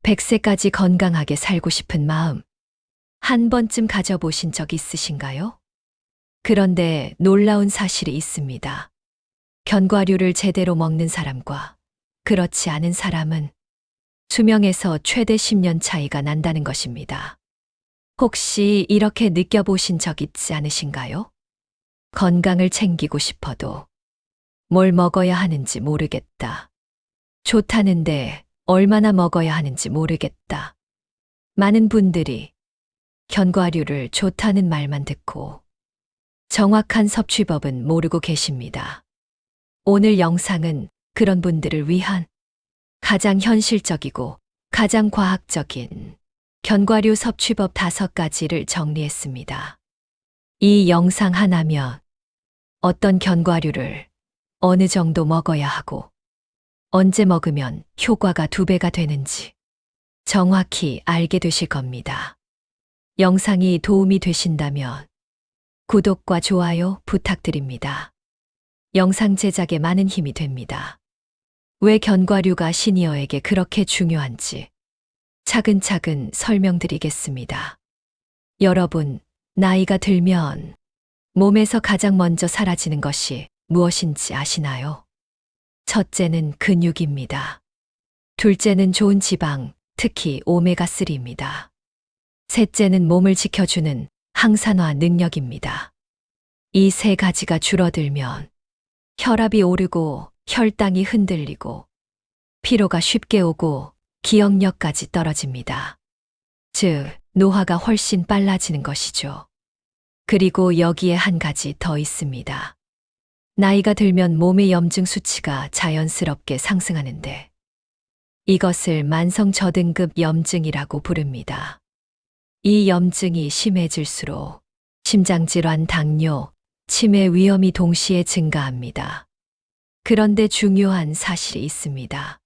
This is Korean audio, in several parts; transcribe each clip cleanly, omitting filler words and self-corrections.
100세까지 건강하게 살고 싶은 마음, 한 번쯤 가져보신 적 있으신가요? 그런데 놀라운 사실이 있습니다. 견과류를 제대로 먹는 사람과 그렇지 않은 사람은 수명에서 최대 10년 차이가 난다는 것입니다. 혹시 이렇게 느껴보신 적 있지 않으신가요? 건강을 챙기고 싶어도 뭘 먹어야 하는지 모르겠다. 좋다는데 얼마나 먹어야 하는지 모르겠다. 많은 분들이 견과류를 좋다는 말만 듣고 정확한 섭취법은 모르고 계십니다. 오늘 영상은 그런 분들을 위한 가장 현실적이고 가장 과학적인 견과류 섭취법 5가지를 정리했습니다. 이 영상 하나면 어떤 견과류를 어느 정도 먹어야 하고 언제 먹으면 효과가 2배가 되는지 정확히 알게 되실 겁니다. 영상이 도움이 되신다면 구독과 좋아요 부탁드립니다. 영상 제작에 많은 힘이 됩니다. 왜 견과류가 시니어에게 그렇게 중요한지 차근차근 설명드리겠습니다. 여러분, 나이가 들면 몸에서 가장 먼저 사라지는 것이 무엇인지 아시나요? 첫째는 근육입니다. 둘째는 좋은 지방, 특히 오메가3입니다. 셋째는 몸을 지켜주는 항산화 능력입니다. 이 3가지가 줄어들면 혈압이 오르고 혈당이 흔들리고 피로가 쉽게 오고 기억력까지 떨어집니다. 즉, 노화가 훨씬 빨라지는 것이죠. 그리고 여기에 한 가지 더 있습니다. 나이가 들면 몸의 염증 수치가 자연스럽게 상승하는데 이것을 만성 저등급 염증이라고 부릅니다. 이 염증이 심해질수록 심장질환, 당뇨, 치매 위험이 동시에 증가합니다. 그런데 중요한 사실이 있습니다.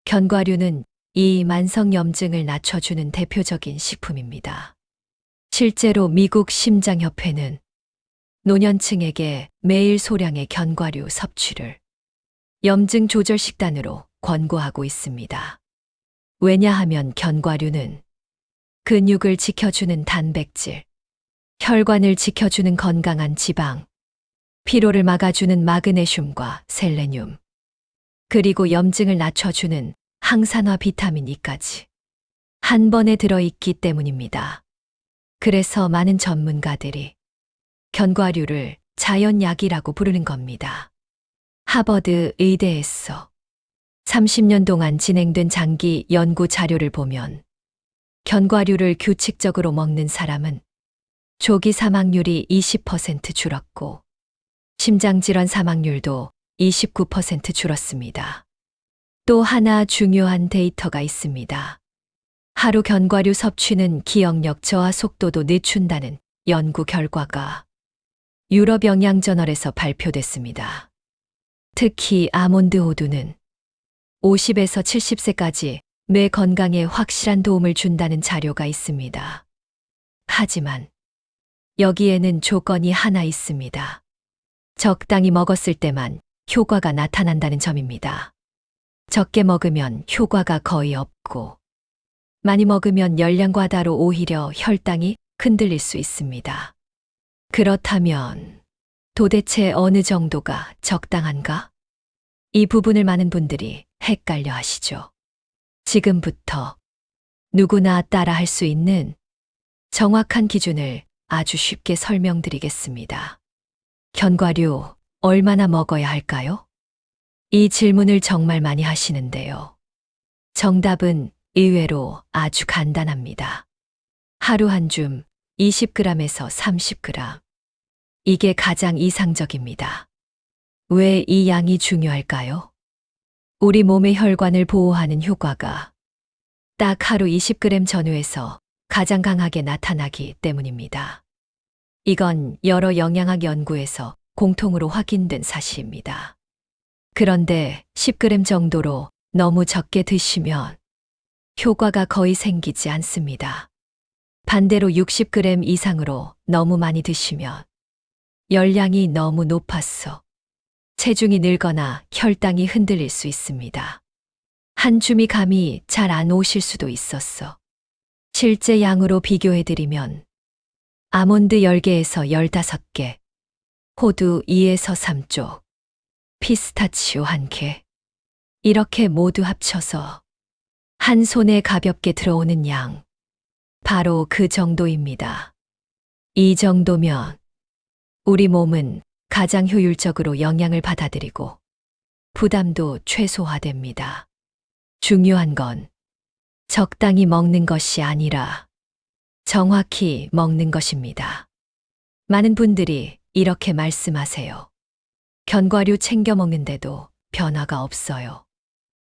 견과류는 이 만성 염증을 낮춰주는 대표적인 식품입니다. 실제로 미국 심장협회는 노년층에게 매일 소량의 견과류 섭취를 염증 조절 식단으로 권고하고 있습니다. 왜냐하면 견과류는 근육을 지켜주는 단백질, 혈관을 지켜주는 건강한 지방, 피로를 막아주는 마그네슘과 셀레늄, 그리고 염증을 낮춰주는 항산화 비타민 E까지 한 번에 들어있기 때문입니다. 그래서 많은 전문가들이 견과류를 자연약이라고 부르는 겁니다. 하버드 의대에서 30년 동안 진행된 장기 연구 자료를 보면 견과류를 규칙적으로 먹는 사람은 조기 사망률이 20% 줄었고 심장질환 사망률도 29% 줄었습니다. 또 하나 중요한 데이터가 있습니다. 하루 견과류 섭취는 기억력 저하 속도도 늦춘다는 연구 결과가 유럽 영양저널에서 발표됐습니다. 특히 아몬드 호두는 50에서 70세까지 뇌 건강에 확실한 도움을 준다는 자료가 있습니다. 하지만 여기에는 조건이 하나 있습니다. 적당히 먹었을 때만 효과가 나타난다는 점입니다. 적게 먹으면 효과가 거의 없고 많이 먹으면 열량 과다로 오히려 혈당이 흔들릴 수 있습니다. 그렇다면 도대체 어느 정도가 적당한가? 이 부분을 많은 분들이 헷갈려 하시죠. 지금부터 누구나 따라할 수 있는 정확한 기준을 아주 쉽게 설명드리겠습니다. 견과류 얼마나 먹어야 할까요? 이 질문을 정말 많이 하시는데요. 정답은 의외로 아주 간단합니다. 하루 한 줌 20g에서 30g. 이게 가장 이상적입니다. 왜 이 양이 중요할까요? 우리 몸의 혈관을 보호하는 효과가 딱 하루 20g 전후에서 가장 강하게 나타나기 때문입니다. 이건 여러 영양학 연구에서 공통으로 확인된 사실입니다. 그런데 10g 정도로 너무 적게 드시면 효과가 거의 생기지 않습니다. 반대로 60g 이상으로 너무 많이 드시면 열량이 너무 높아서 체중이 늘거나 혈당이 흔들릴 수 있습니다. 한 줌이 감이 잘 안 오실 수도 있었어. 실제 양으로 비교해드리면 아몬드 10개에서 15개, 호두 2에서 3쪽, 피스타치오 1개. 이렇게 모두 합쳐서 한 손에 가볍게 들어오는 양. 바로 그 정도입니다. 이 정도면 우리 몸은 가장 효율적으로 영양을 받아들이고 부담도 최소화됩니다. 중요한 건 적당히 먹는 것이 아니라 정확히 먹는 것입니다. 많은 분들이 이렇게 말씀하세요. 견과류 챙겨 먹는데도 변화가 없어요.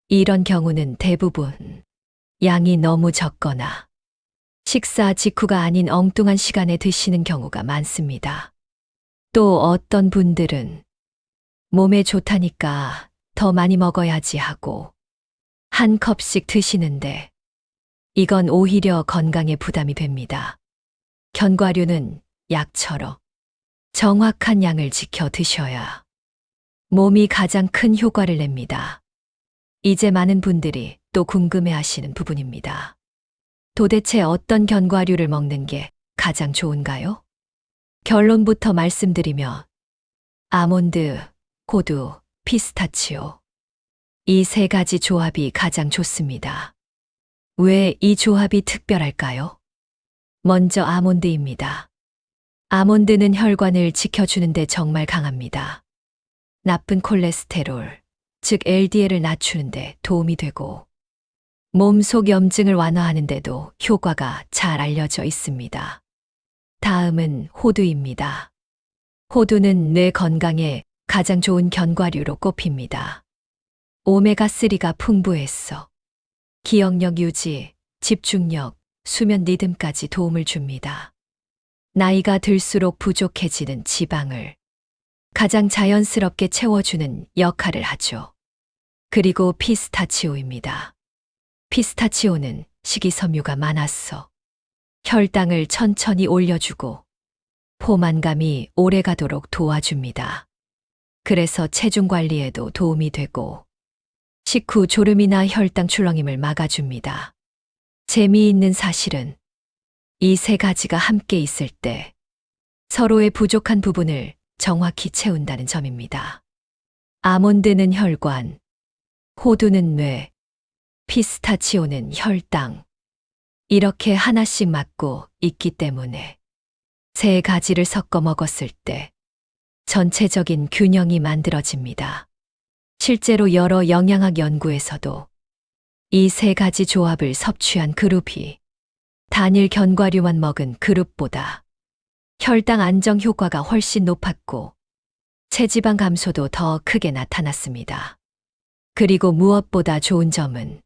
이런 경우는 대부분 양이 너무 적거나 식사 직후가 아닌 엉뚱한 시간에 드시는 경우가 많습니다. 또 어떤 분들은 몸에 좋다니까 더 많이 먹어야지 하고 한 컵씩 드시는데 이건 오히려 건강에 부담이 됩니다. 견과류는 약처럼 정확한 양을 지켜 드셔야 몸이 가장 큰 효과를 냅니다. 이제 많은 분들이 또 궁금해 하시는 부분입니다. 도대체 어떤 견과류를 먹는 게 가장 좋은가요? 결론부터 말씀드리면 아몬드, 호두, 피스타치오. 이 세 가지 조합이 가장 좋습니다. 왜 이 조합이 특별할까요? 먼저 아몬드입니다. 아몬드는 혈관을 지켜주는데 정말 강합니다. 나쁜 콜레스테롤, 즉 LDL을 낮추는데 도움이 되고 몸속 염증을 완화하는데도 효과가 잘 알려져 있습니다. 다음은 호두입니다. 호두는 뇌 건강에 가장 좋은 견과류로 꼽힙니다. 오메가3가 풍부해서 기억력 유지, 집중력, 수면 리듬까지 도움을 줍니다. 나이가 들수록 부족해지는 지방을 가장 자연스럽게 채워주는 역할을 하죠. 그리고 피스타치오입니다. 피스타치오는 식이섬유가 많아서 혈당을 천천히 올려주고 포만감이 오래가도록 도와줍니다. 그래서 체중 관리에도 도움이 되고 식후 졸음이나 혈당 출렁임을 막아줍니다. 재미있는 사실은 이 세 가지가 함께 있을 때 서로의 부족한 부분을 정확히 채운다는 점입니다. 아몬드는 혈관, 호두는 뇌, 피스타치오는 혈당. 이렇게 하나씩 맡고 있기 때문에 세 가지를 섞어 먹었을 때 전체적인 균형이 만들어집니다. 실제로 여러 영양학 연구에서도 이 세 가지 조합을 섭취한 그룹이 단일 견과류만 먹은 그룹보다 혈당 안정 효과가 훨씬 높았고 체지방 감소도 더 크게 나타났습니다. 그리고 무엇보다 좋은 점은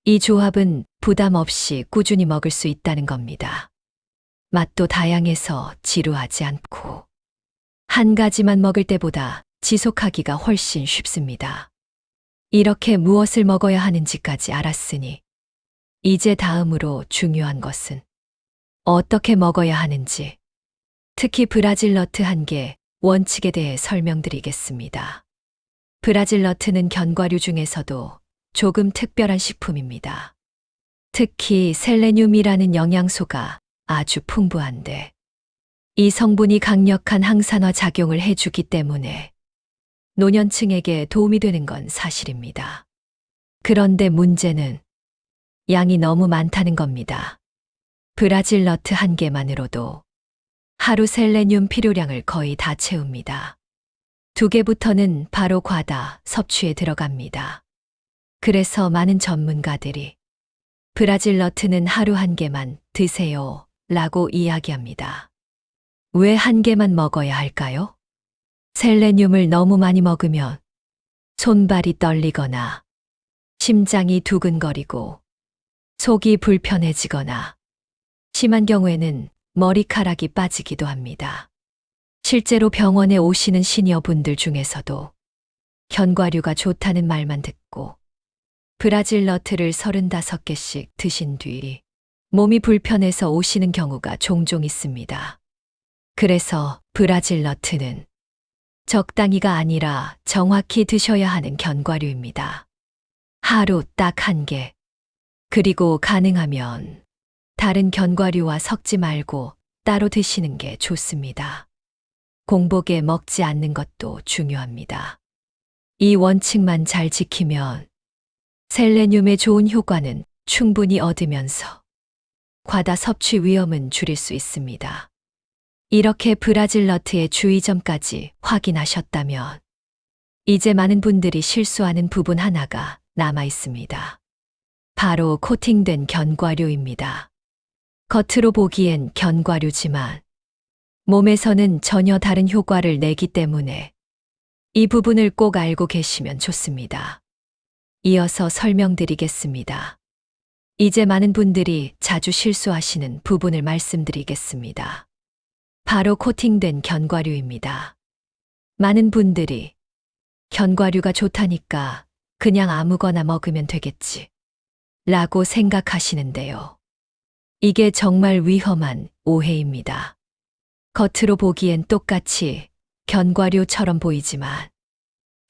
이 조합은 부담 없이 꾸준히 먹을 수 있다는 겁니다. 맛도 다양해서 지루하지 않고 한 가지만 먹을 때보다 지속하기가 훨씬 쉽습니다. 이렇게 무엇을 먹어야 하는지까지 알았으니 이제 다음으로 중요한 것은 어떻게 먹어야 하는지, 특히 브라질 너트 1개 원칙에 대해 설명드리겠습니다. 브라질 너트는 견과류 중에서도 조금 특별한 식품입니다. 특히 셀레늄이라는 영양소가 아주 풍부한데 이 성분이 강력한 항산화 작용을 해주기 때문에 노년층에게 도움이 되는 건 사실입니다. 그런데 문제는 양이 너무 많다는 겁니다. 브라질 너트 1개만으로도 하루 셀레늄 필요량을 거의 다 채웁니다. 2개부터는 바로 과다 섭취에 들어갑니다. 그래서 많은 전문가들이 브라질 너트는 하루 1개만 드세요 라고 이야기합니다. 왜 1개만 먹어야 할까요? 셀레늄을 너무 많이 먹으면 손발이 떨리거나 심장이 두근거리고 속이 불편해지거나 심한 경우에는 머리카락이 빠지기도 합니다. 실제로 병원에 오시는 시니어분들 중에서도 견과류가 좋다는 말만 듣고 브라질 너트를 35개씩 드신 뒤 몸이 불편해서 오시는 경우가 종종 있습니다. 그래서 브라질 너트는 적당히가 아니라 정확히 드셔야 하는 견과류입니다. 하루 딱 1개. 그리고 가능하면 다른 견과류와 섞지 말고 따로 드시는 게 좋습니다. 공복에 먹지 않는 것도 중요합니다. 이 원칙만 잘 지키면 셀레늄의 좋은 효과는 충분히 얻으면서 과다 섭취 위험은 줄일 수 있습니다. 이렇게 브라질 너트의 주의점까지 확인하셨다면 이제 많은 분들이 실수하는 부분 하나가 남아 있습니다. 바로 코팅된 견과류입니다. 겉으로 보기엔 견과류지만 몸에서는 전혀 다른 효과를 내기 때문에 이 부분을 꼭 알고 계시면 좋습니다. 이어서 설명드리겠습니다. 이제 많은 분들이 자주 실수하시는 부분을 말씀드리겠습니다. 바로 코팅된 견과류입니다. 많은 분들이 견과류가 좋다니까 그냥 아무거나 먹으면 되겠지 라고 생각하시는데요. 이게 정말 위험한 오해입니다. 겉으로 보기엔 똑같이 견과류처럼 보이지만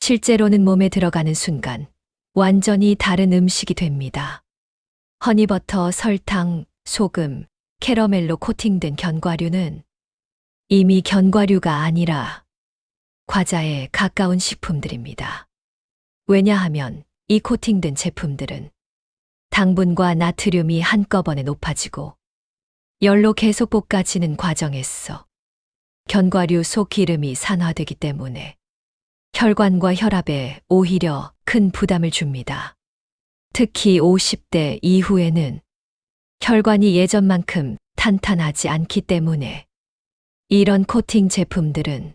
실제로는 몸에 들어가는 순간 완전히 다른 음식이 됩니다. 허니버터, 설탕, 소금, 캐러멜로 코팅된 견과류는 이미 견과류가 아니라 과자에 가까운 식품들입니다. 왜냐하면 이 코팅된 제품들은 당분과 나트륨이 한꺼번에 높아지고 열로 계속 볶아지는 과정에서 견과류 속 기름이 산화되기 때문에 혈관과 혈압에 오히려 큰 부담을 줍니다. 특히 50대 이후에는 혈관이 예전만큼 탄탄하지 않기 때문에 이런 코팅 제품들은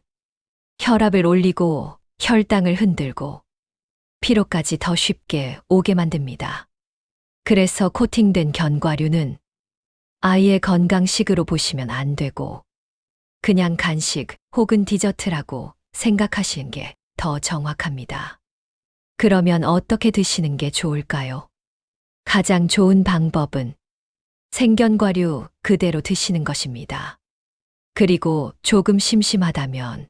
혈압을 올리고 혈당을 흔들고 피로까지 더 쉽게 오게 만듭니다. 그래서 코팅된 견과류는 아예 건강식으로 보시면 안 되고 그냥 간식 혹은 디저트라고 생각하시는 게 더 정확합니다. 그러면 어떻게 드시는 게 좋을까요? 가장 좋은 방법은 생견과류 그대로 드시는 것입니다. 그리고 조금 심심하다면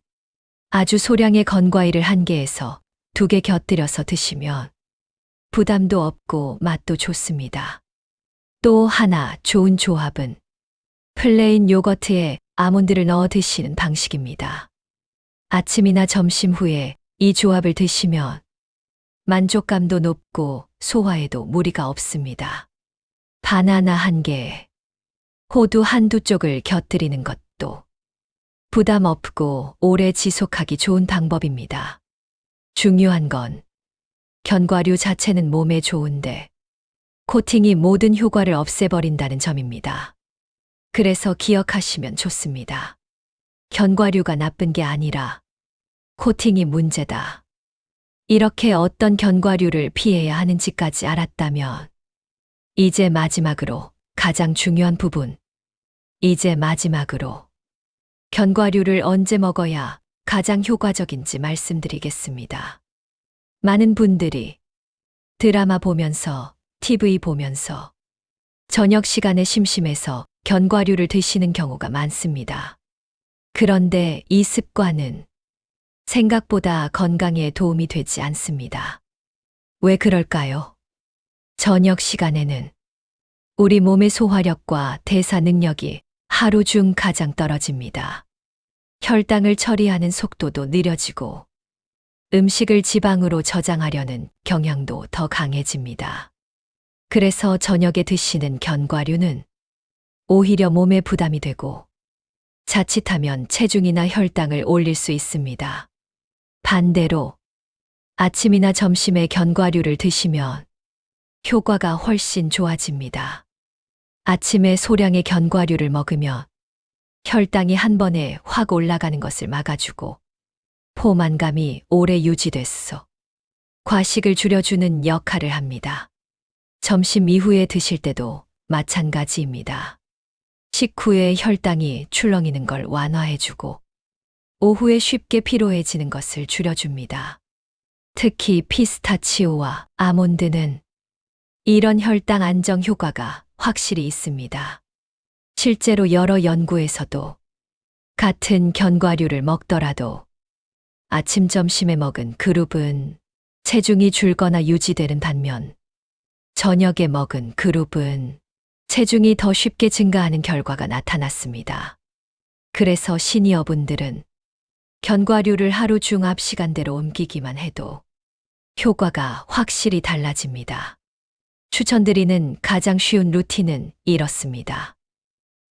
아주 소량의 건과일을 1개에서 2개 곁들여서 드시면 부담도 없고 맛도 좋습니다. 또 하나 좋은 조합은 플레인 요거트에 아몬드를 넣어 드시는 방식입니다. 아침이나 점심 후에 이 조합을 드시면 만족감도 높고 소화에도 무리가 없습니다. 바나나 1개, 호두 1~2쪽을 곁들이는 것도 부담 없고 오래 지속하기 좋은 방법입니다. 중요한 건 견과류 자체는 몸에 좋은데 코팅이 모든 효과를 없애버린다는 점입니다. 그래서 기억하시면 좋습니다. 견과류가 나쁜 게 아니라 코팅이 문제다. 이렇게 어떤 견과류를 피해야 하는지까지 알았다면 이제 마지막으로 가장 중요한 부분. 이제 마지막으로 견과류를 언제 먹어야 가장 효과적인지 말씀드리겠습니다. 많은 분들이 드라마 보면서 TV 보면서 저녁 시간에 심심해서 견과류를 드시는 경우가 많습니다. 그런데 이 습관은 생각보다 건강에 도움이 되지 않습니다. 왜 그럴까요? 저녁 시간에는 우리 몸의 소화력과 대사 능력이 하루 중 가장 떨어집니다. 혈당을 처리하는 속도도 느려지고 음식을 지방으로 저장하려는 경향도 더 강해집니다. 그래서 저녁에 드시는 견과류는 오히려 몸에 부담이 되고 자칫하면 체중이나 혈당을 올릴 수 있습니다. 반대로 아침이나 점심에 견과류를 드시면 효과가 훨씬 좋아집니다. 아침에 소량의 견과류를 먹으면 혈당이 한 번에 확 올라가는 것을 막아주고 포만감이 오래 유지됐어 과식을 줄여주는 역할을 합니다. 점심 이후에 드실 때도 마찬가지입니다. 식후에 혈당이 출렁이는 걸 완화해주고 오후에 쉽게 피로해지는 것을 줄여줍니다. 특히 피스타치오와 아몬드는 이런 혈당 안정 효과가 확실히 있습니다. 실제로 여러 연구에서도 같은 견과류를 먹더라도 아침 점심에 먹은 그룹은 체중이 줄거나 유지되는 반면 저녁에 먹은 그룹은 체중이 더 쉽게 증가하는 결과가 나타났습니다. 그래서 시니어분들은 견과류를 하루 중압 시간대로 옮기기만 해도 효과가 확실히 달라집니다. 추천드리는 가장 쉬운 루틴은 이렇습니다.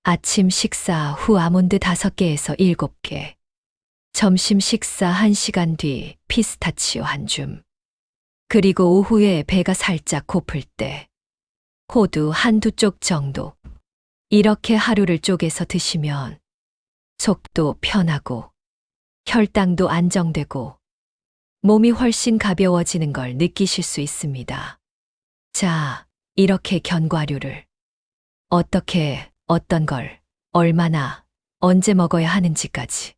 아침 식사 후 아몬드 5개에서 7개, 점심 식사 1시간 뒤 피스타치오 한 줌, 그리고 오후에 배가 살짝 고플 때 호두 한두 쪽 정도. 이렇게 하루를 쪼개서 드시면 속도 편하고 혈당도 안정되고 몸이 훨씬 가벼워지는 걸 느끼실 수 있습니다. 자, 이렇게 견과류를 어떻게, 어떤 걸, 얼마나, 언제 먹어야 하는지까지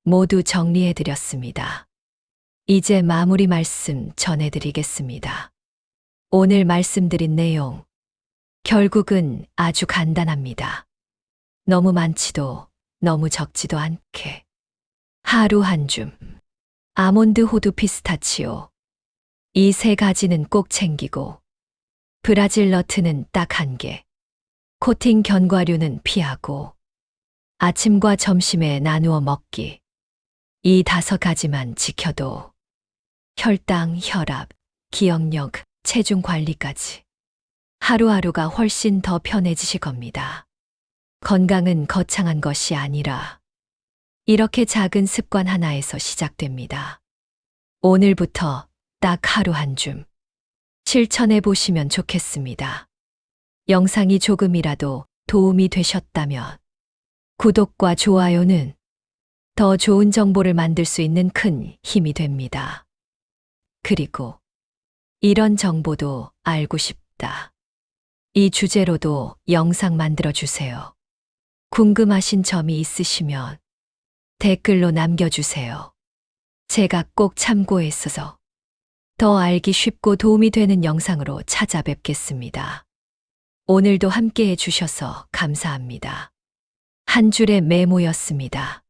모두 정리해 드렸습니다. 이제 마무리 말씀 전해드리겠습니다. 오늘 말씀드린 내용, 결국은 아주 간단합니다. 너무 많지도 너무 적지도 않게. 하루 한 줌. 아몬드, 호두, 피스타치오. 이 3가지는 꼭 챙기고, 브라질 너트는 딱 1개. 코팅 견과류는 피하고, 아침과 점심에 나누어 먹기. 이 5가지만 지켜도 혈당, 혈압, 기억력, 체중 관리까지 하루하루가 훨씬 더 편해지실 겁니다. 건강은 거창한 것이 아니라 이렇게 작은 습관 하나에서 시작됩니다. 오늘부터 딱 하루 한 줌 실천해 보시면 좋겠습니다. 영상이 조금이라도 도움이 되셨다면 구독과 좋아요는 더 좋은 정보를 만들 수 있는 큰 힘이 됩니다. 그리고 이런 정보도 알고 싶다. 이 주제로도 영상 만들어 주세요. 궁금하신 점이 있으시면 댓글로 남겨주세요. 제가 꼭 참고했어서 더 알기 쉽고 도움이 되는 영상으로 찾아뵙겠습니다. 오늘도 함께 해주셔서 감사합니다. 한 줄의 메모였습니다.